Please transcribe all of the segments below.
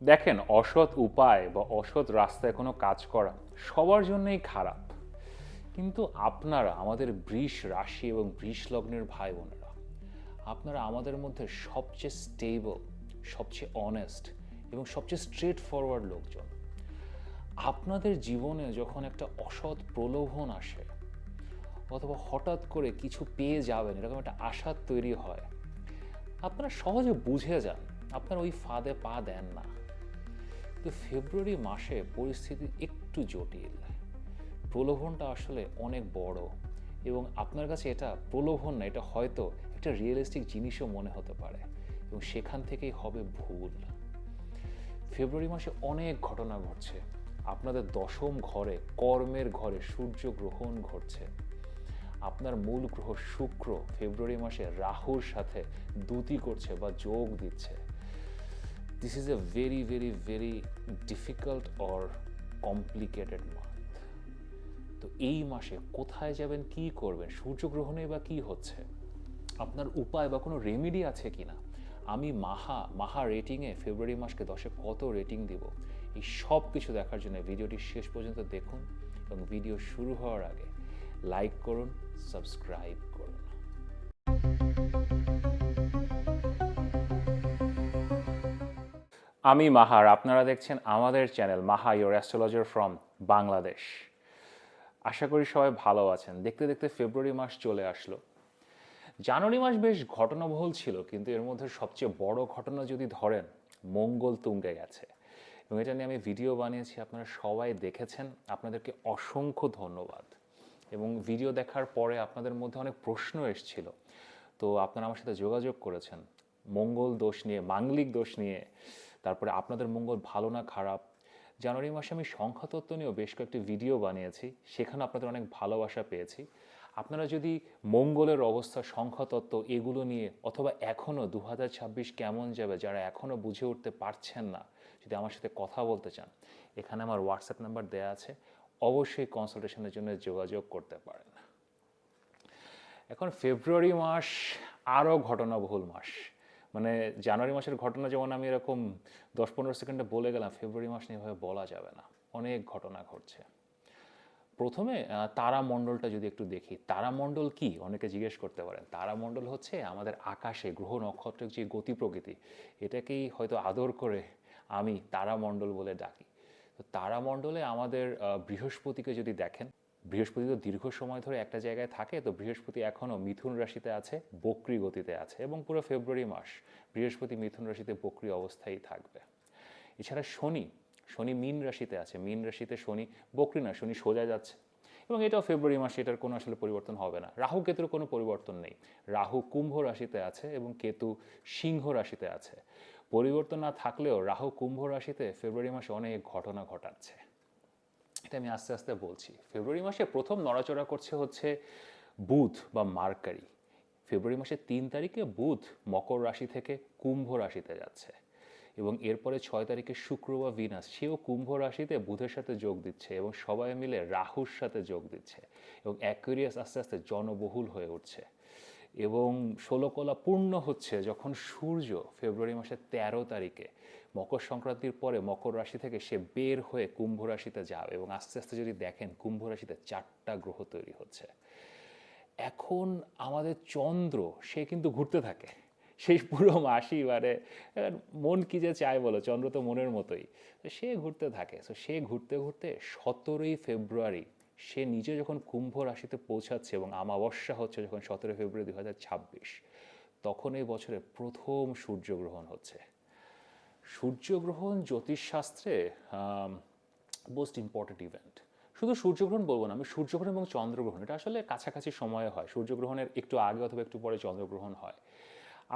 দেখেন, অসৎ উপায় বা অসৎ রাস্তায় কোনো কাজ করা সবার জন্যই খারাপ। কিন্তু আপনারা আমাদের বৃষ রাশি এবং বৃষ লগ্নের ভাই বোনেরা, আপনারা আমাদের মধ্যে সবচেয়ে স্টেবল, সবচেয়ে অনেস্ট এবং সবচেয়ে স্ট্রেট ফরওয়ার্ড লোকজন। আপনাদের জীবনে যখন একটা অসৎ প্রলোভন আসে অথবা হঠাৎ করে কিছু পেয়ে যাবেন এরকম একটা আশা তৈরি হয়, আপনারা সহজে বুঝে যান, আপনারা ওই ফাঁদে পা দেন না। তো ফেব্রুয়ারি মাসে পরিস্থিতি একটু জটিল, প্রলোভনটা আসলে অনেক বড়, এবং আপনার কাছে এটা প্রলোভন না, এটা হয়তো একটা রিয়েলিস্টিক জিনিসও মনে হতে পারে, এবং সেখান থেকেই হবে ভুল। ফেব্রুয়ারি মাসে অনেক ঘটনা ঘটছে। আপনাদের দশম ঘরে, কর্মের ঘরে সূর্যগ্রহণ ঘটছে। আপনার মূল গ্রহ শুক্র ফেব্রুয়ারি মাসে রাহুর সাথে দ্যুতি করছে বা যোগ দিচ্ছে। This is a very very very difficult or complicated month. তো এই মাসে কোথায় যাবেন, কি করবেন, সূর্যগ্রহণে বা কি হচ্ছে, আপনার উপায় বা কোনো রেমেডি আছে কি না, আমি মাহা রেটিংয়ে ফেব্রুয়ারি মাসকে 10-এ কত রেটিং দিব, এই সব কিছু দেখার জন্য ভিডিওটি শেষ পর্যন্ত দেখুন, এবং ভিডিও শুরু হওয়ার আগে লাইক করুন, সাবস্ক্রাইব করুন। আমি মাহার, আপনারা দেখছেন আমাদের channel Maha your astrologer from Bangladesh. আশা করি সবাই ভালো আছেন। দেখতে দেখতে ফেব্রুয়ারি মাস চলে আসলো। জানুয়ারি মাস বেশ ঘটনাবহুল ছিল, কিন্তু এর মধ্যে সবচেয়ে বড় ঘটনা যদি ধরেন, মঙ্গল তুঙ্গে গেছে, এবং এটা নিয়ে আমি ভিডিও বানিয়েছি, আপনারা সবাই দেখেছেন, আপনাদেরকে অসংখ্য ধন্যবাদ। এবং ভিডিও দেখার পরে আপনাদের মধ্যে অনেক প্রশ্ন এসেছিল, তো আপনারা আমার সাথে যোগাযোগ করেছেন মঙ্গল দোষ নিয়ে, মাঙ্গলিক দোষ নিয়ে, তারপরে আপনাদের মঙ্গল ভালো না খারাপ। জানুয়ারি মাসে আমি সংখ্যাতত্ত্ব নিয়েও বেশ কয়েকটি ভিডিও বানিয়েছি, সেখানে আপনাদের অনেক ভালোবাসা পেয়েছি। আপনারা যদি মঙ্গলের অবস্থা, সংখ্যাতত্ত্ব এগুলো নিয়ে, অথবা এখনও 2026 কেমন যাবে, যারা এখনও বুঝে উঠতে পারছেন না, যদি আমার সাথে কথা বলতে চান, এখানে আমার হোয়াটসঅ্যাপ নাম্বার দেওয়া আছে, অবশ্যই কনসালটেশনের জন্য যোগাযোগ করতে পারেন। এখন ফেব্রুয়ারি মাস আরও ঘটনাবহুল মাস। মানে জানুয়ারি মাসের ঘটনা যেমন আমি এরকম 10-15 সেকেন্ডে বলে গেলাম, ফেব্রুয়ারি মাস নিয়ে এভাবে বলা যাবে না, অনেক ঘটনা ঘটছে। প্রথমে তারামণ্ডলটা যদি একটু দেখি, তারামণ্ডল কি অনেকে জিজ্ঞেস করতে পারেন। তারামণ্ডল হচ্ছে আমাদের আকাশে গ্রহ নক্ষত্রের যে গতি প্রকৃতি, এটাকেই হয়তো আদর করে আমি তারামণ্ডল বলে ডাকি। তো তারামণ্ডলে আমাদের বৃহস্পতিকে যদি দেখেন, বৃহস্পতি তো দীর্ঘ সময় ধরে একটা জায়গায় থাকে, তো বৃহস্পতি এখনও মিথুন রাশিতে আছে, বক্রী গতিতে আছে, এবং পুরো ফেব্রুয়ারি মাস বৃহস্পতি মিথুন রাশিতে বক্রী অবস্থায় থাকবে। এছাড়া শনি, শনি মীন রাশিতে আছে, মীন রাশিতে শনি বক্রী না, শনি সোজা যাচ্ছে, এবং এটাও ফেব্রুয়ারি মাসে, এটার কোনো আসলে পরিবর্তন হবে না। রাহু কেতুর কোনো পরিবর্তন নেই, রাহু কুম্ভ রাশিতে আছে এবং কেতু সিংহ রাশিতে আছে। পরিবর্তন না থাকলেও রাহু কুম্ভ রাশিতে ফেব্রুয়ারি মাসে অনেক ঘটনা ঘটাচ্ছে, এটা আমি আস্তে আস্তে বলছি। ফেব্রুয়ারি মাসে প্রথম নড়াচড়া করছে হচ্ছে বুধ বা মার্কারি। ফেব্রুয়ারি মাসের 3 তারিখে বুধ মকর রাশি থেকে কুম্ভ রাশিতে যাচ্ছে, এবং এরপরে 6 তারিখে শুক্র বা ভিনাস সেও কুম্ভ রাশিতে বুধের সাথে যোগ দিচ্ছে, এবং সবাই মিলে রাহুর সাথে যোগ দিচ্ছে, এবং অ্যাকুয়ারিয়াস আস্তে আস্তে জনবহুল হয়ে উঠছে। এবং ষোলকলা পূর্ণ হচ্ছে যখন সূর্য ফেব্রুয়ারি মাসের 13 তারিখে মকর সংক্রান্তির পরে মকর রাশি থেকে সে বের হয়ে কুম্ভ রাশিতে যাবে, এবং আস্তে আস্তে যদি দেখেন কুম্ভ রাশিতে 4টা গ্রহ তৈরি হচ্ছে। এখন আমাদের চন্দ্র, সে কিন্তু ঘুরতে থাকে সেই পুরো মাসই, মানে মন কি যে চায় বলো, চন্দ্র তো মনের মতোই, তো সে ঘুরতে থাকে। তো সে ঘুরতে ঘুরতে 17ই ফেব্রুয়ারি সে নিজে যখন কুম্ভ রাশিতে পৌঁছাচ্ছে, এবং আমাবস্যা হচ্ছে যখন 17ই ফেব্রুয়ারি 2026, তখন এই বছরের প্রথম সূর্যগ্রহণ হচ্ছে। সূর্যগ্রহণ জ্যোতিষশাস্ত্রে মোস্ট ইম্পর্টেন্ট ইভেন্ট। শুধু সূর্যগ্রহণ বলবো না আমি, সূর্যগ্রহণ এবং চন্দ্রগ্রহণ এটা আসলে কাছাকাছি সময়ে হয়, সূর্যগ্রহণের একটু আগে অথবা একটু পরে চন্দ্রগ্রহণ হয়।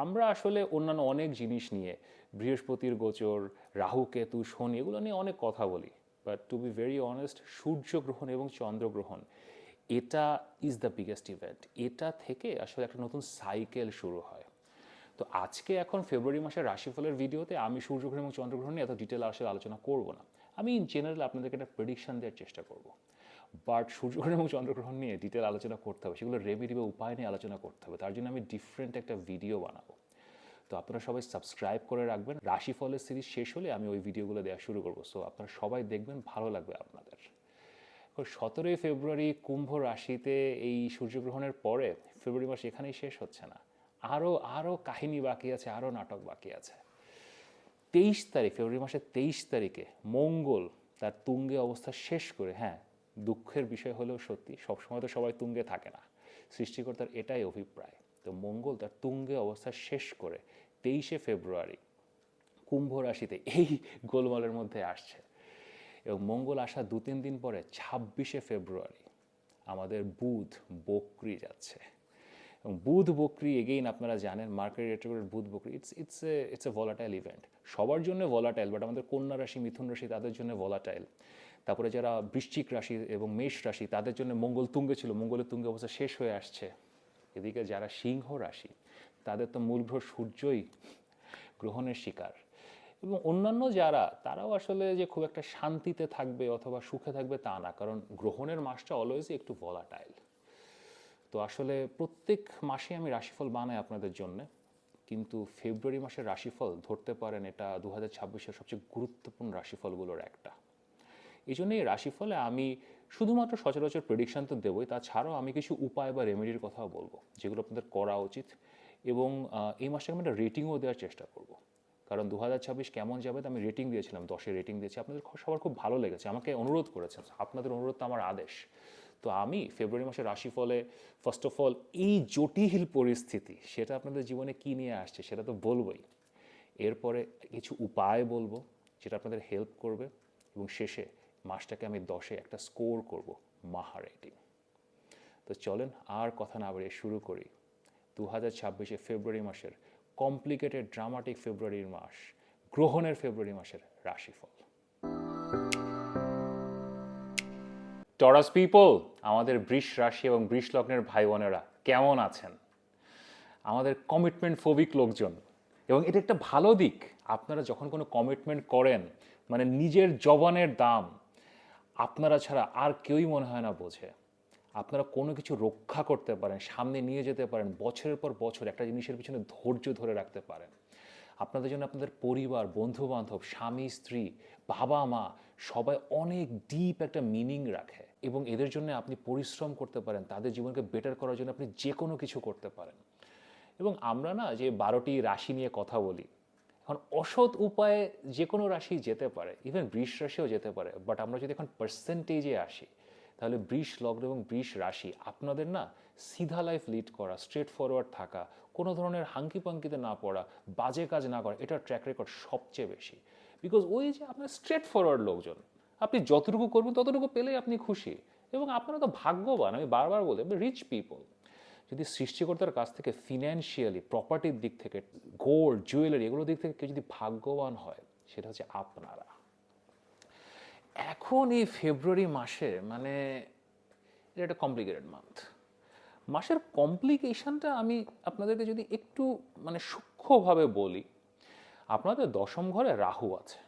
আমরা আসলে অন্যান্য অনেক জিনিস নিয়ে, বৃহস্পতির গোচর, রাহু কেতু শনি, এগুলো নিয়ে অনেক কথা বলি, but to be very honest, সূর্যগ্রহণ এবং চন্দ্রগ্রহণ এটা ইজ দ্য বিগেস্ট ইভেন্ট। এটা থেকে আসলে একটা নতুন সাইকেল শুরু হয়। তো আজকে এখন ফেব্রুয়ারি মাসের রাশিফলের ভিডিওতে আমি সূর্যগ্রহণ এবং চন্দ্রগ্রহণ নিয়ে এত ডিটেল আসলে আলোচনা করব না। আমি ইন জেনারেল আপনাদেরকে একটা প্রেডিকশন দেওয়ার চেষ্টা করব। বাট সূর্যগ্রহণ এবং চন্দ্রগ্রহণ নিয়ে ডিটেল আলোচনা করতে হবে, সেগুলো রেমেডি বা উপায় নিয়ে আলোচনা করতে হবে, তার জন্য আমি ডিফারেন্ট একটা ভিডিও বানাবো। তো আপনারা সবাই সাবস্ক্রাইব করে রাখবেন। রাশিফলের সিরিজ শেষ হলে আমি ওই ভিডিওগুলো দেওয়া শুরু করবো, সো আপনারা সবাই দেখবেন, ভালো লাগবে আপনাদের। 17ই ফেব্রুয়ারি কুম্ভ রাশিতে এই সূর্যগ্রহণের পরে ফেব্রুয়ারি মাস এখানেই শেষ হচ্ছে না, আরও আরও কাহিনী বাকি আছে, আরও নাটক বাকি আছে। 23 তারিখ, ফেব্রুয়ারি মাসের 23 তারিখে মঙ্গল তার তুঙ্গে অবস্থা শেষ করে, হ্যাঁ দুঃখের বিষয় হলেও সত্যি, সবসময় তো সবাই তুঙ্গে থাকে না, সৃষ্টিকর্তার এটাই অভিপ্রায়। তো মঙ্গল তার তুঙ্গে অবস্থা শেষ করে 23শে ফেব্রুয়ারি কুম্ভ রাশিতে এই গোলমালের মধ্যে আসছে। এবং মঙ্গল আসা 2-3 দিন পরে 26শে ফেব্রুয়ারি আমাদের বুধ বক্রি যাচ্ছে। এবং বুধ বক্রি এগেইন আপনারা জানেন, মার্কেট রেট্রোগ্রেড বুধ বক্রি, ইটস এ ভলাটাইল ইভেন্ট, সবার জন্য ভলাটাইল, বাট আমাদের কন্যা রাশি, মিথুন রাশি তাদের জন্য ভলাটাইল। তারপরে যারা বৃশ্চিক রাশি এবং মেষ রাশি তাদের জন্য মঙ্গল তুঙ্গে ছিল, মঙ্গলের তুঙ্গে অবস্থা শেষ হয়ে আসছে। এদিকে যারা সিংহ রাশি তাদের তো মূল গ্রহ সূর্যই গ্রহণের শিকার। এবং অন্যান্য যারা, তারাও আসলে যে খুব একটা শান্তিতে থাকবে অথবা সুখে থাকবে তা না, কারণ গ্রহণের মাসটা অলওয়েজই একটু ভলাটাইল। তো আসলে প্রত্যেক মাসে আমি রাশিফল বানাই আপনাদের জন্য, কিন্তু ফেব্রুয়ারি মাসের রাশিফল ধরতে পারেন এটা 2026-এর সবচেয়ে গুরুত্বপূর্ণ রাশিফলগুলোর একটা। এই জন্য এই রাশিফলে আমি শুধুমাত্র সচরাচর প্রেডিকশন তো দেবই, তাছাড়াও আমি কিছু উপায় বা রেমেডির কথাও বলবো যেগুলো আপনাদের করা উচিত। এবং এই মাসটাকে আমি একটা রেটিংও দেওয়ার চেষ্টা করব, কারণ 2026 কেমন যাবে আমি রেটিং দিয়েছিলাম, 10-এ রেটিং দিয়েছি, আপনাদের সবার খুব ভালো লেগেছে, আমাকে অনুরোধ করেছেন, আপনাদের অনুরোধ তো আমার আদেশ। তো আমি ফেব্রুয়ারি মাসের রাশিফলে ফার্স্ট অফ অল এই জটিল পরিস্থিতি সেটা আপনাদের জীবনে কী নিয়ে আসছে সেটা তো বলবই, এরপরে কিছু উপায় বলবো যেটা আপনাদের হেল্প করবে, এবং শেষে মাসটাকে আমি 10-এ একটা স্কোর করব, মাহা রেটিং। তো চলেন আর কথা না বাড়িয়ে শুরু করি 2026-এ ফেব্রুয়ারি মাসের কমপ্লিকেটেড ড্রামাটিক ফেব্রুয়ারির মাস, গ্রহণের ফেব্রুয়ারি মাসের রাশিফল। টরাস পিপল, আমাদের বৃষ রাশি এবং বৃষ লগ্নের ভাই বোনেরা কেমন আছেন? আমাদের কমিটমেন্ট ফোবিক লোকজন, এবং এটা একটা ভালো দিক, আপনারা যখন কোনো কমিটমেন্ট করেন, মানে নিজের জবানের দাম আপনারা ছাড়া আর কেউই মনে হয় না বোঝে। আপনারা কোনো কিছু রক্ষা করতে পারেন, সামনে নিয়ে যেতে পারেন, বছরের পর বছর একটা জিনিসের পিছনে ধৈর্য ধরে রাখতে পারেন। আপনাদের জন্য আপনাদের পরিবার, বন্ধু বান্ধব, স্বামী স্ত্রী, বাবা মা সবাই অনেক ডিপ একটা মিনিং রাখে, এবং এদের জন্য আপনি পরিশ্রম করতে পারেন, তাদের জীবনকে বেটার করার জন্য আপনি যে কোনো কিছু করতে পারেন। এবং আমরা না যে 12টি রাশি নিয়ে কথা বলি, এখন অসৎ উপায়ে যে কোনো রাশি যেতে পারে, ইভেন বৃষ রাশিও যেতে পারে, বাট আমরা যদি এখন পার্সেন্টেজে আসি, তাহলে বৃষ লগ্ন এবং বৃষ রাশি আপনাদের না সিধা লাইফ লিড করা, স্ট্রেট ফরওয়ার্ড থাকা, কোনো ধরনের হাঙ্কি পাঙ্কিতে না পড়া, বাজে কাজ না করা, এটার ট্র্যাক রেকর্ড সবচেয়ে বেশি। বিকজ ওই যে আপনার স্ট্রেট ফরওয়ার্ড লোকজন, আপনি যতটুকু করবেন ততটুকু পেলেই আপনি খুশি, এবং আপনারা তো ভাগ্যবান, আমি বারবার বলি আপনি রিচ পিপল। যদি সৃষ্টিকর্তার কাছ থেকে ফিনান্সিয়ালি, প্রপার্টির দিক থেকে, গোল্ড জুয়েলারি এগুলোর দিক থেকে কেউ যদি ভাগ্যবান হয়, সেটা হচ্ছে আপনারা। এখন এই ফেব্রুয়ারি মাসে মানে এটা একটা কমপ্লিকেটেড মান্থ। মাসের কমপ্লিকেশনটা আমি আপনাদেরকে যদি একটু মানে সূক্ষ্মভাবে বলি, আপনাদের দশম ঘরে রাহু আছে।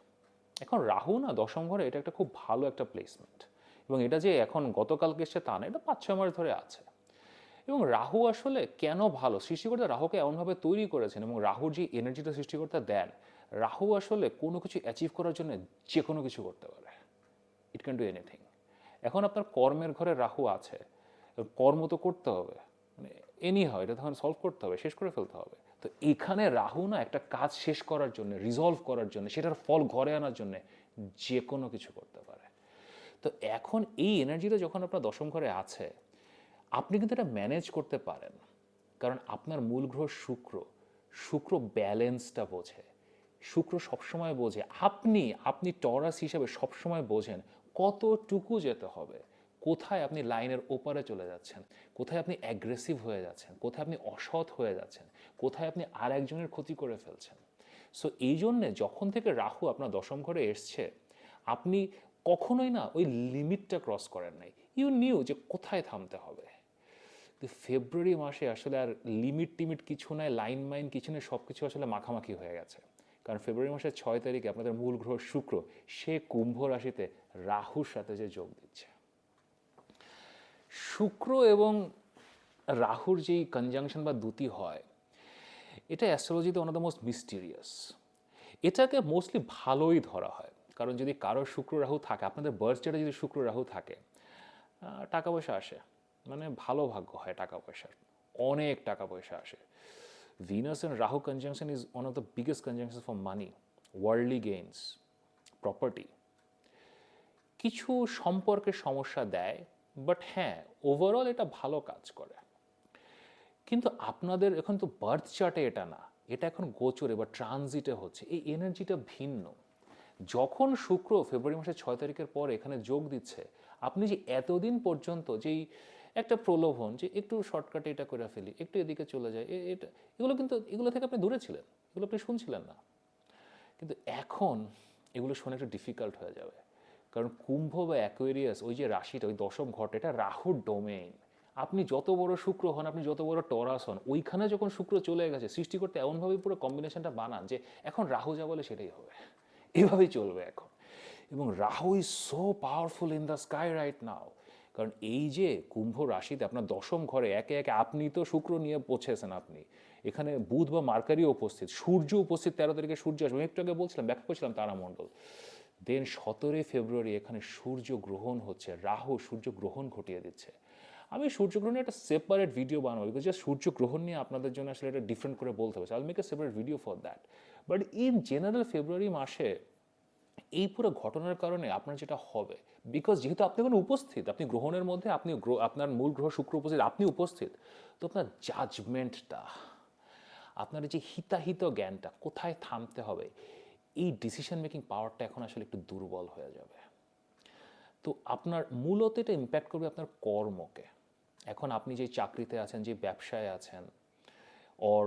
এখন রাহু না দশম ঘরে, এটা একটা খুব ভালো একটা প্লেসমেন্ট, এবং এটা যে এখন গতকালকে এসছে তা না, এটা 5-6 মাস ধরে আছে। এবং রাহু আসলে কেন ভালো, সৃষ্টিকর্তা রাহুকে এমনভাবে তৈরি করেছেন, এবং রাহুর যে এনার্জিটা সৃষ্টিকর্তা দেন, রাহু আসলে কোনো কিছু অ্যাচিভ করার জন্য যে কোনো কিছু করতে পারে, ইট ক্যান ডু এনিথিং। এখন আপনার কর্মের ঘরে রাহু আছে, কর্ম তো করতে হবে, মানে এনি হয় এটা তখন সলভ করতে হবে, শেষ করে ফেলতে হবে। তো এখানে রাহু না একটা কাজ শেষ করার জন্য, রিজলভ করার জন্য, সেটার ফল ঘরে আনার জন্য যে কোনো কিছু করতে পারে। তো এখন এই এনার্জিটা যখন আপনার দশম ঘরে আছে, আপনি কিন্তু এটা ম্যানেজ করতে পারেন, কারণ আপনার মূল গ্রহ শুক্র, শুক্র ব্যালেন্সটা বোঝে, শুক্র সবসময় বোঝে, আপনি আপনি টরাস হিসাবে সবসময় বোঝেন কতটুকু যেতে হবে, কোথায় আপনি লাইনের ওপারে চলে যাচ্ছেন, কোথায় আপনি অ্যাগ্রেসিভ হয়ে যাচ্ছেন, কোথায় আপনি অসৎ হয়ে যাচ্ছেন, কোথায় আপনি আর একজনের ক্ষতি করে ফেলছেন। সো এই জন্যে যখন থেকে রাহু আপনার দশম ঘরে এসছে, আপনি কখনোই না ওই লিমিটটা ক্রস করেন নাই, ইউ নিউ যে কোথায় থামতে হবে। তো ফেব্রুয়ারি মাসে আসলে আর লিমিট টিমিট কিছু নাই, লাইন মাইন কিছু নেই, সব কিছু আসলে মাখামাখি হয়ে গেছে। কারণ ফেব্রুয়ারি মাসের 6 তারিখে আপনাদের মূল গ্রহ শুক্র সে কুম্ভ রাশিতে রাহুর সাথে যে যোগ দিচ্ছে। শুক্র এবং রাহুর যেই কনজাংশন বা দ্যুতি হয়, এটা অ্যাস্ট্রোলজিতে one of the most mysterious. এটাকে মোস্টলি ভালোই ধরা হয়, কারণ যদি কারোর শুক্র রাহু থাকে, আপনাদের বার্থ চার্টে যদি শুক্র রাহু থাকে, টাকা পয়সা আসে, মানে ভালো ভাগ্য হয় টাকা পয়সার, অনেক টাকা পয়সা আসে। Venus and Rahu conjunction is one of the biggest conjunction for money, worldly gains, property. কিছু সম্পর্কের সমস্যা দেয়, বাট হ্যাঁ, ওভারঅল এটা ভালো কাজ করে। কিন্তু আপনাদের এখন তো বার্থ চার্টে এটা না, এটা এখন গোচরে বা ট্রানজিটে হচ্ছে, এই এনার্জিটা ভিন্ন। যখন শুক্র ফেব্রুয়ারি মাসের 6 তারিখের পর এখানে যোগ দিচ্ছে, আপনি যে এতদিন পর্যন্ত যেই একটা প্রলোভন যে একটু শর্টকাটে এটা করে ফেলি, একটু এদিকে চলে যায়, এটা এগুলো থেকে আপনি দূরে ছিলেন, এগুলো আপনি শুনছিলেন না। কিন্তু এখন এগুলো শোনা একটু ডিফিকাল্ট হয়ে যাবে, কারণ কুম্ভ বা অ্যাকোয়ারিয়াস, ওই যে রাশিটা, ওই দশম ঘট, এটা রাহুর ডোমেইন। আপনি যত বড় শুক্র হন, আপনি যত বড় টরাস হন, ওইখানে যখন শুক্র চলে গেছে, সৃষ্টি করতে এমনভাবে পুরো কম্বিনেশনটা বানান যে এখন রাহু যা বলে সেটাই হবে, এভাবেই চলবে এখন। এবং Rahu is so powerful in the sky right now, কারণ এই যে কুম্ভ রাশিতে আপনার দশম ঘরে একে একে, আপনি তো শুক্র নিয়ে পৌঁছেছেন, আপনি এখানে বুধ বা মার্কারিও উপস্থিত, সূর্য উপস্থিত, 13 তারিখে সূর্য আসবে, একটু আগে বলছিলাম, ব্যাখ্যা করছিলাম তারামণ্ডল। দেন 17 ফেব্রুয়ারি এখানে সূর্য গ্রহণ হচ্ছে, রাহু সূর্য গ্রহণ ঘটিয়ে দিচ্ছে। আমি সূর্যগ্রহণের একটা সেপারেট ভিডিও বানাবো, বিকজ জাস্ট সূর্যগ্রহণ নিয়ে আপনাদের জন্য আসলে এটা ডিফারেন্ট করে বলতে হবে, I will make a separate video for that. But in general February মাসে এই পুরো ঘটনার কারণে আপনার যেটা হবে, বিকজ যেহেতু আপনি কোনো উপস্থিত, আপনি গ্রহণের মধ্যে, আপনি আপনার মূল গ্রহ শুক্র উপস্থিত, আপনি উপস্থিত, তো আপনার জাজমেন্টটা, আপনার যে হিতাহিত জ্ঞানটা, কোথায় থামতে হবে, এই ডিসিশন মেকিং পাওয়ারটা এখন আসলে একটু দুর্বল হয়ে যাবে। তো আপনার মূলত এটা ইম্প্যাক্ট করবে আপনার কর্মকে। এখন আপনি যে চাকরিতে আছেন, যে ব্যবসায় আছেন, অর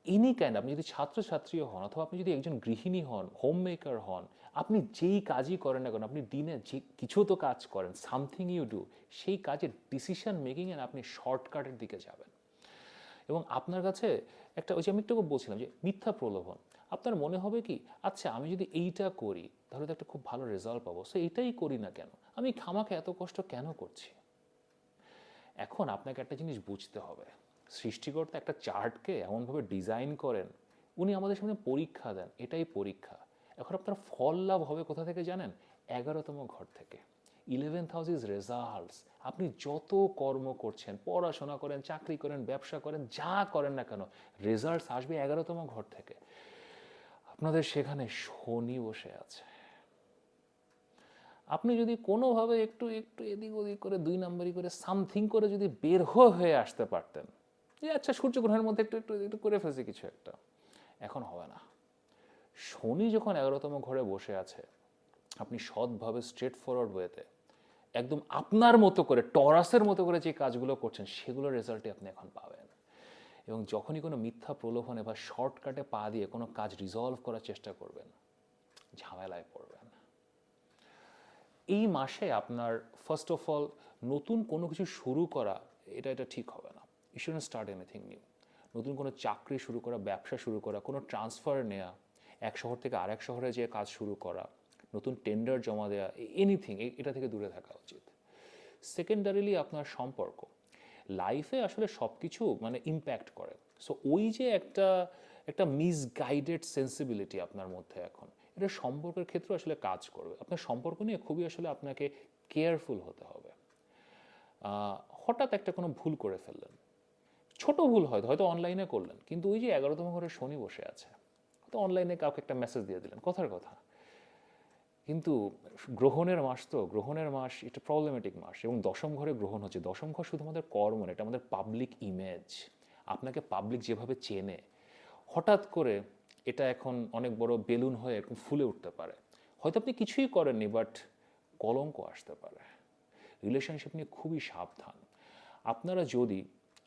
এনি কাইন্ড, আপনি যদি ছাত্রছাত্রীও হন, অথবা আপনি যদি একজন গৃহিণী হন, হোম মেকার হন, আপনি যেই কাজই করেন না কেন, আপনি দিনে যে কিছু তো কাজ করেন, সামথিং ইউ ডু, সেই কাজের ডিসিশন মেকিংয়ে আপনি শর্টকাটের দিকে যাবেন। এবং আপনার কাছে একটা, ওই যে আমি একটু বলছিলাম যে মিথ্যা প্রলোভন, আপনার মনে হবে কি, আচ্ছা আমি যদি এইটা করি তাহলে তো একটা খুব ভালো রেজাল্ট পাবো, সো এইটাই করি না কেন, আমি খামাকে এত কষ্ট কেন করছি। এখন আপনাকে একটা জিনিস বুঝতে হবে, সৃষ্টিকর্তা একটা চার্টকে এমনভাবে ডিজাইন করেন, উনি আমাদের সামনে পরীক্ষা দেন, এটাই পরীক্ষা। এখন আপনার ফল লাভ হবে কোথা থেকে জানেন? 11তম ঘর থেকে। 11th house is results. আপনি যত কর্ম করছেন, পড়াশোনা করেন, চাকরি করেন, ব্যবসা করেন, যা করেন না কেন, রেজাল্টস আসবে 11তম ঘর থেকে। আপনাদের সেখানে শনি বসে আছে। আপনি যদি কোনোভাবে একটু একটু এদিক ওদিক করে, 2 নম্বরই করে, সামথিং করে যদি বের হয়ে আসতে পারতেন, যে আচ্ছা সূর্যগ্রহণের মধ্যে একটু একটু একটু করে ফেলছি কিছু একটা, এখন হবে না। শনি যখন 11তম ঘরে বসে আছে, আপনি সৎভাবে স্ট্রেট ফরওয়ার্ড ওয়েতে একদম আপনার মতো করে, টরাসের মতো করে যে কাজগুলো করছেন, সেগুলোর রেজাল্টই আপনি এখন পাবেন। এবং যখনই কোনো মিথ্যা প্রলোভনে বা শর্টকাটে পা দিয়ে কোনো কাজ রিজলভ করার চেষ্টা করবেন, ঝামেলায় পড়বেন। এই মাসে আপনার ফার্স্ট অফ অল নতুন কোনো কিছু শুরু করা, এটা ঠিক হবে না। You shouldn't start anything new. নতুন কোনো চাকরি শুরু করা, ব্যবসা শুরু করা, কোনো ট্রান্সফার নেওয়া, এক শহর থেকে আরেক শহরে যেয়ে কাজ শুরু করা, নতুন টেন্ডার জমা দেওয়া, এনিথিং, এটা থেকে দূরে থাকা উচিত। সেকেন্ডারিলি আপনার সম্পর্ক, লাইফে আসলে সব কিছু মানে ইম্প্যাক্ট করে। সো ওই যে একটা একটা মিসগাইডেড সেন্সিবিলিটি আপনার মধ্যে এখন, এটা সম্পর্কের ক্ষেত্রে আসলে কাজ করবে। আপনার সম্পর্ক নিয়ে খুবই আসলে আপনাকে কেয়ারফুল হতে হবে। হঠাৎ একটা কোনো ভুল করে ফেললেন, ছোট ভুল হয়তো হয়তো অনলাইনে করলেন, কিন্তু ওই যে 11তম ঘরে শনি বসে আছে, তো অনলাইনে কাউকে একটা মেসেজ দিয়ে দিলেন, কথার কথা, কিন্তু গ্রহণের মাস, তো গ্রহণের মাস এটা প্রবলেমেটিক মাস, এবং দশম ঘরে গ্রহণ হচ্ছে। দশম ঘর শুধু আমাদের কর্ম না, এটা আমাদের পাবলিক ইমেজ। আপনাকে পাবলিক যেভাবে চেনে, হঠাৎ করে এটা এখন অনেক বড় বেলুন হয়ে এরকম ফুলে উঠতে পারে। হয়তো আপনি কিছুই করেননি, বাট কলঙ্ক আসতে পারে। রিলেশনশিপ নিয়ে খুবই সাবধান। আপনারা যদি,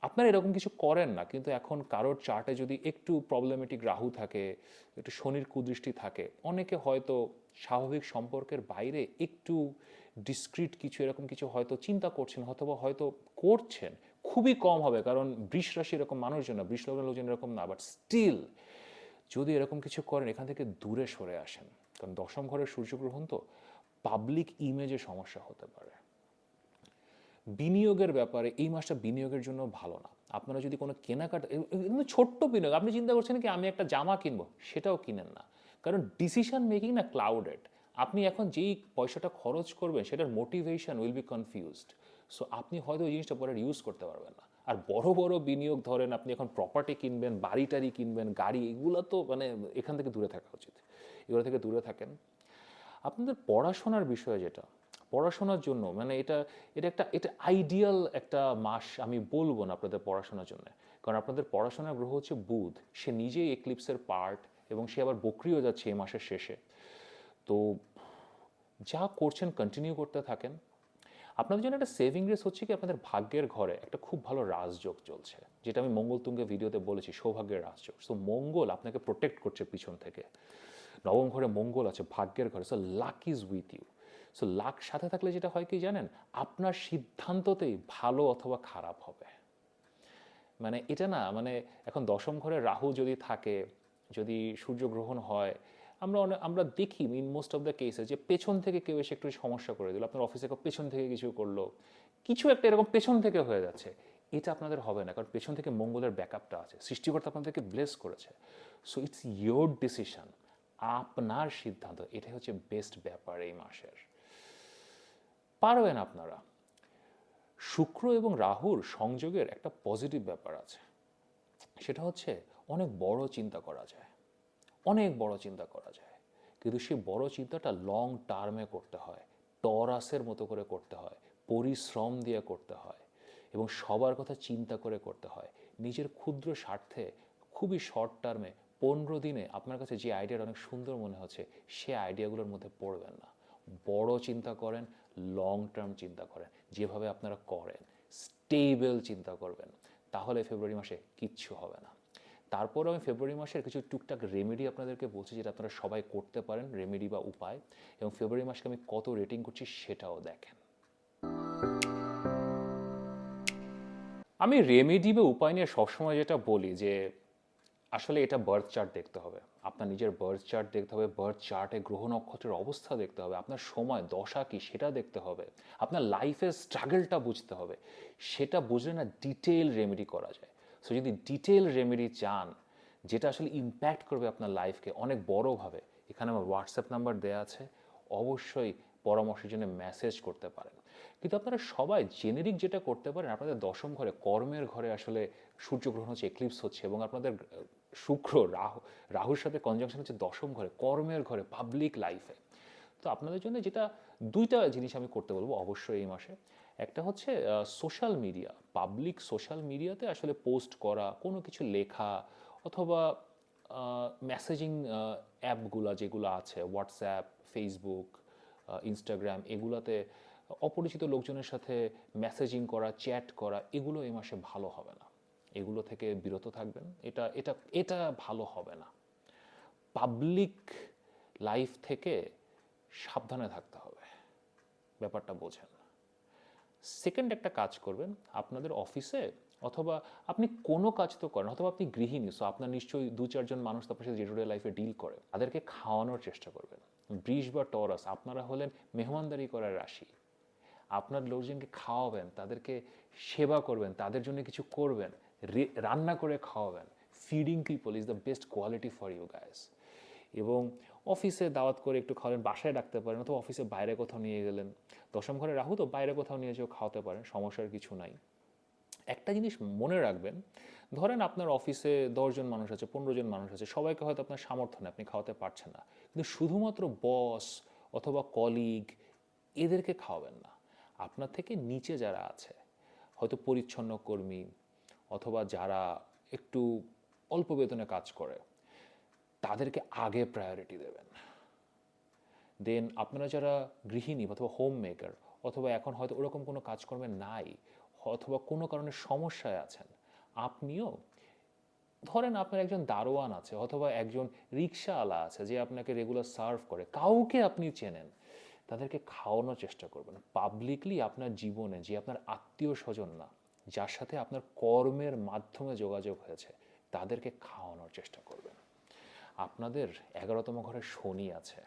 আপনারা এরকম কিছু করেন না, কিন্তু এখন কারোর চার্টে যদি একটু প্রবলেমেটিক রাহু থাকে, একটু শনির কুদৃষ্টি থাকে, অনেকে হয়তো স্বাভাবিক সম্পর্কের বাইরে একটু ডিসক্রিট কিছু, এরকম কিছু হয়তো চিন্তা করছেন, অথবা হয়তো করছেন। খুবই কম হবে, কারণ বৃষ রাশি এরকম মানুষজন না, বৃষ লগ্নের লোকজন এরকম না, বাট স্টিল যদি এরকম কিছু করেন, এখান থেকে দূরে সরে আসেন, কারণ দশম ঘরের সূর্যগ্রহণ তো পাবলিক ইমেজে সমস্যা হতে পারে। বিনিয়োগের ব্যাপারে এই মাসটা বিনিয়োগের জন্য ভালো না। আপনারা যদি কোনো কেনাকাটা ছোট্ট বিনিয়োগ, আপনি চিন্তা করছেন কি আমি একটা জামা কিনবো, সেটাও কিনেন না, কারণ ডিসিশন মেকিং না ক্লাউডেড। আপনি এখন যেই পয়সাটা খরচ করবেন সেটার motivation will be confused. So আপনি হয়তো ওই জিনিসটা পরে ইউজ করতে পারবেন না। আর বড় বড় বিনিয়োগ ধরেন আপনি এখন প্রপার্টি কিনবেন, বাড়ি টাড়ি কিনবেন, গাড়ি, এগুলো তো মানে এখান থেকে দূরে থাকা উচিত, এগুলো থেকে দূরে থাকেন। আপনাদের পড়াশোনার বিষয়ে যেটা, পড়াশোনার জন্য মানে এটা আইডিয়াল একটা মাস আমি বলবো না আপনাদের পড়াশোনার জন্য, কারণ আপনাদের পড়াশোনার গ্রহ হচ্ছে বুধ, সে নিজেই এক্লিপসের পার্ট এবং সে আবার বক্রিও যাচ্ছে এই মাসের শেষে। তো যা করছেন কন্টিনিউ করতে থাকেন। আপনাদের জন্য একটা সেভিং রেস হচ্ছে কি, আপনাদের ভাগ্যের ঘরে একটা খুব ভালো রাজযোগ চলছে, যেটা আমি মঙ্গলতুঙ্গে ভিডিওতে বলেছি, সৌভাগ্যের রাজযোগ। সো মঙ্গল আপনাকে প্রোটেক্ট করছে পিছন থেকে, নবম ঘরে মঙ্গল আছে, ভাগ্যের ঘরে। So luck is with you. So luck সাথে থাকলে যেটা হয় কি জানেন, আপনার সিদ্ধান্ততেই ভালো অথবা খারাপ হবে। মানে এটা না, মানে এখন দশম ঘরে রাহু যদি থাকে, যদি সূর্যগ্রহণ হয়, আমরা দেখি ইন মোস্ট অফ দ্য কেসে যে পেছন থেকে কেউ এসে একটু সমস্যা করে দিল, আপনার অফিসে কেউ পেছন থেকে কিছু করলো, কিছু একটা এরকম পেছন থেকে হয়ে যাচ্ছে, এটা আপনাদের হবে না, কারণ পেছন থেকে মঙ্গলের ব্যাকআপটা আছে, সৃষ্টিকর্তা আপনাদেরকে ব্লেস করেছে। সো ইটস ইয়োর ডিসিশন, আপনার সিদ্ধান্ত, এটাই হচ্ছে বেস্ট ব্যাপার এই মাসের। পারবেন আপনারা। শুক্র এবং রাহুর সংযোগের একটা পজিটিভ ব্যাপার আছে, সেটা হচ্ছে অনেক বড় চিন্তা করা যায়, অনেক বড় চিন্তা করা যায়, কিন্তু সেই বড় চিন্তাটা লং টার্মে করতে হয়, টরাসের মতো করে করতে হয়, পরিশ্রম দিয়ে করতে হয় এবং সবার কথা চিন্তা করে করতে হয়। নিজের ক্ষুদ্র স্বার্থে খুবই শর্ট টার্মে 15 দিনে আপনার কাছে যে আইডিয়াটা অনেক সুন্দর মনে হচ্ছে, সে আইডিয়াগুলোর মধ্যে পড়বেন না। বড় চিন্তা করেন, লং টার্ম চিন্তা করেন, যেভাবে আপনারা করেন স্টেবল চিন্তা করবেন, তাহলে ফেব্রুয়ারি মাসে কিচ্ছু হবে না। তারপর আমি ফেব্রুয়ারি মাসের কিছু টুকটাক রেমেডি আপনাদেরকে বলছি, যেটা আপনারা সবাই করতে পারেন, রেমেডি বা উপায়, এবং ফেব্রুয়ারি মাসকে আমি কত রেটিং করছি সেটাও দেখেন। আমি রেমেডি বা উপায় নিয়ে সবসময় যেটা বলি যে আসলে এটা বার্থ চার্ট দেখতে হবে, আপনার নিজের বার্থ চার্ট দেখতে হবে, বার্থ চার্টে গ্রহ নক্ষত্রের অবস্থা দেখতে হবে, আপনার সময় দশা কি সেটা দেখতে হবে, আপনার লাইফের স্ট্রাগলটা বুঝতে হবে, সেটা বুঝলে না ডিটেল রেমেডি করা যায়। সো যদি ডিটেল রেমেডি চান, যেটা আসলে ইম্প্যাক্ট করবে আপনার লাইফকে অনেক বড়োভাবে, এখানে আমার হোয়াটসঅ্যাপ নাম্বার দেওয়া আছে, অবশ্যই পরামর্শের জন্য মেসেজ করতে পারেন। কিন্তু আপনারা সবাই জেনেরিক যেটা করতে পারেন, আপনাদের দশম ঘরে কর্মের ঘরে আসলে সূর্যগ্রহণ হচ্ছে, এক্লিপস হচ্ছে, এবং আপনাদের শুক্র রাহুর সাথে কনজাংশন হচ্ছে দশম ঘরে, কর্মের ঘরে, পাবলিক লাইফে। তো আপনাদের জন্য যেটা দুইটা জিনিস আমি করতে বলবো অবশ্যই এই মাসে। একটা হচ্ছে সোশ্যাল মিডিয়া, পাবলিক সোশ্যাল মিডিয়াতে আসলে পোস্ট করা, কোনো কিছু লেখা, অথবা মেসেজিং অ্যাপগুলো যেগুলো আছে, হোয়াটসঅ্যাপ, ফেসবুক, ইনস্টাগ্রাম, এগুলাতে অপরিচিত লোকজনের সাথে মেসেজিং করা, চ্যাট করা, এগুলো এই মাসে ভালো হবে না, এগুলো থেকে বিরত থাকবেন। এটা এটা এটা ভালো হবে না। পাবলিক লাইফ থেকে সাবধানে থাকতে হবে, ব্যাপারটা বোঝেন। সেকেন্ড একটা কাজ করবেন, আপনাদের অফিসে অথবা আপনি কোনো কাজ তো করেন, অথবা আপনি গৃহিণী, সো আপনার নিশ্চয়ই 2-4 জন মানুষ আপনার সাথে ডে টু ডে লাইফে ডিল করে, তাদেরকে খাওয়ানোর চেষ্টা করবেন। বৃষ বা টরাস, আপনারা হলেন মেহমানদারি করার রাশি, আপনার লোকজনকে খাওয়াবেন, তাদেরকে সেবা করবেন, তাদের জন্য কিছু করবেন, রান্না করে খাওয়াবেন। Feeding people is the best quality for you guys. এবং অফিসে দাওয়াত করে একটু খাওয়ালেন, বাসায় ডাকতে পারেন, অথবা অফিসে বাইরে কোথাও নিয়ে গেলেন, দশম ঘরে রাহু তো, বাইরে কোথাও নিয়ে যেও খাওয়াতে পারেন, সমস্যার কিছু নাই। একটা জিনিস মনে রাখবেন, ধরেন আপনার অফিসে 10 জন মানুষ আছে, 15 জন মানুষ আছে, সবাইকে হয়তো আপনার সামর্থ্য নেই, আপনি খাওয়াতে পারছেন না, কিন্তু শুধুমাত্র বস অথবা কলিগ এদেরকে খাওয়াবেন না। আপনার থেকে নিচে যারা আছে, হয়তো পরিচ্ছন্ন কর্মী অথবা যারা একটু অল্প বেতনে কাজ করে, তাদেরকে আগে প্রায়োরিটি দেবেন। দেন আপনারা যারা গৃহিণী অথবা হোম মেকার, অথবা এখন হয়তো ওরকম কোনো কাজকর্মে নাই, অথবা কোনো কারণে সমস্যায় আছেন, আপনিও ধরেন আপনার একজন দারোয়ান আছে, অথবা একজন রিক্সাওয়ালা আছে যে আপনাকে রেগুলার সার্ভ করে, কাউকে আপনি চেনেন, তাদেরকে খাওয়ানোর চেষ্টা করবেন। পাবলিকলি আপনার জীবনে যে আপনার আত্মীয় স্বজন না, যার সাথে আপনার কর্মের মাধ্যমে যোগাযোগ হয়েছে, তাদেরকে খাওয়ানোর চেষ্টা করবেন। আপনাদের 11তম ঘরে শনি আছে,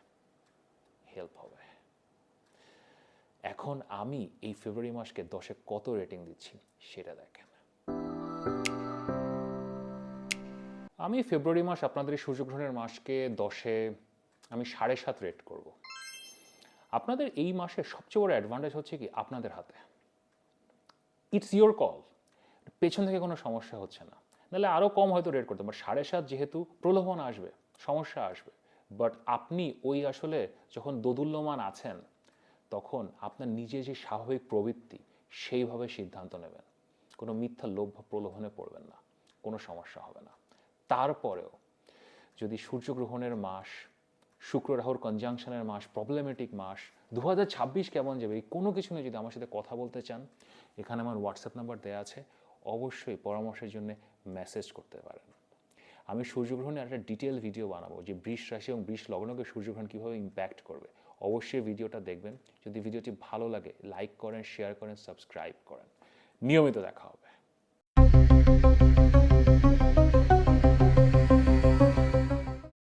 হেল্প হবে। এখন এখন আমি এই ফেব্রুয়ারি মাসকে 10-এ কত রেটিং দিচ্ছি সেটা দেখেন। আমি ফেব্রুয়ারি মাস আপনাদের এই সূর্যগ্রহণের মাসকে 10-এ আমি 7.5 রেট করব। আপনাদের এই মাসের সবচেয়ে বড় অ্যাডভান্টেজ হচ্ছে কি আপনাদের হাতে, ইটস ইয়োর কল, পেছন থেকে কোনো সমস্যা হচ্ছে না। নাহলে আরও কম হয়তো রেট করতে, বাট 7.5 যেহেতু প্রলোভন আসবে, সমস্যা আসবে, বাট আপনি ওই আসলে যখন দোদুল্যমান আছেন তখন আপনার নিজে যে স্বাভাবিক প্রবৃত্তি সেইভাবে সিদ্ধান্ত নেবেন, কোনো মিথ্যা লোভ বা প্রলোভনে পড়বেন না, কোনো সমস্যা হবে না। তারপরেও যদি সূর্যগ্রহণের মাস, শুক্র রাহুর কনজাংশনের মাস, প্রবলেমেটিক মাস, 2026 কেমন যাবে এই কোনো কিছু নিয়ে যদি আমার সাথে কথা বলতে চান, এখানে আমার হোয়াটসঅ্যাপ নাম্বার দেওয়া আছে, অবশ্যই পরামর্শের জন্য মেসেজ করতে পারেন। আমি সূর্যগ্রহণে একটা ডিটেল ভিডিও বানাবো যে বৃষ রাশি এবং বৃষ লগ্নকে সূর্যগ্রহণ কীভাবে ইম্প্যাক্ট করবে। অবশ্যই ভিডিওটা দেখবেন। যদি ভিডিওটি ভালো লাগে লাইক করেন, শেয়ার করেন, সাবস্ক্রাইব করেন। নিয়মিত দেখা হবে।